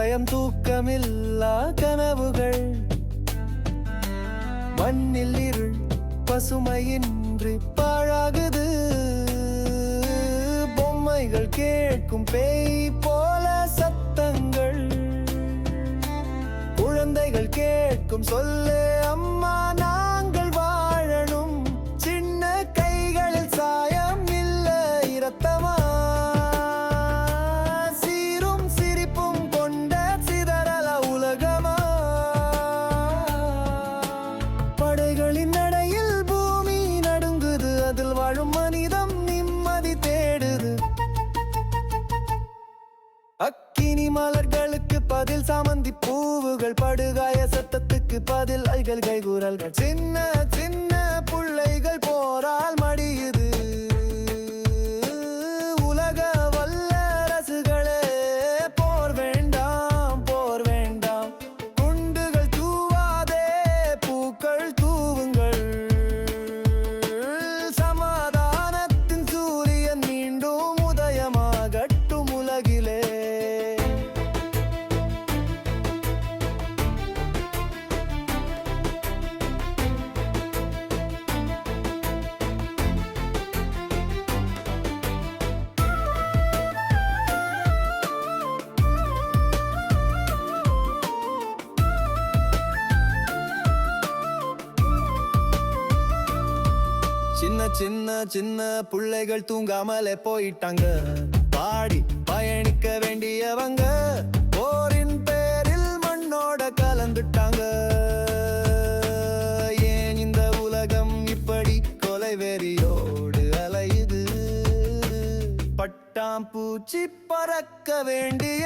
பயம் தூக்கமில்லா கனவுகள், மண்ணில் இருள் பசுமையின்றி பாழாகுது. பொம்மைகள் கேட்கும் பேய் போல சத்தங்கள், குழந்தைகள் கேட்கும் சொல்லே அம்மா நாங்கள் வாழணும். சின்ன கைகளில் சாயம் இல்ல இரத்தமா, சீரும் சிரிப்பும் கொண்ட சிதறல உலகமா. படைகளின் நடையில் பூமி நடுங்குது, அதில் வாழும் மனிதம் நிம்மதி தேடுது. அக்கினி மலர்களுக்கு பதில் சாமந்தி பூவுகள், படுகாய சத்தத்துக்கு பதில் ஐகள் கைகூறல்கள். சின்ன சின்ன புள்ளைகள் போரால் மடியுது. உலக வல்லரசுகளே போர் வேண்டாம், போர் வேண்டாம். குண்டுகள் தூவாதே, பூக்கள் தூவுங்கள். சமாதானத்தின் சூரியன் மீண்டும் உதயமாகட்டும் உலகிலே. சின்ன சின்ன சின்ன புள்ளைகள் தூங்காமலே போயிட்டாங்க. பாடி பயணிக்க வேண்டியவங்க போரின் பேரில் மண்ணோட கலந்துட்டாங்க. ஏன் இந்த உலகம் இப்படி கொலைவெறியோடு அலையுது? பட்டாம்பூச்சி பறக்க வேண்டிய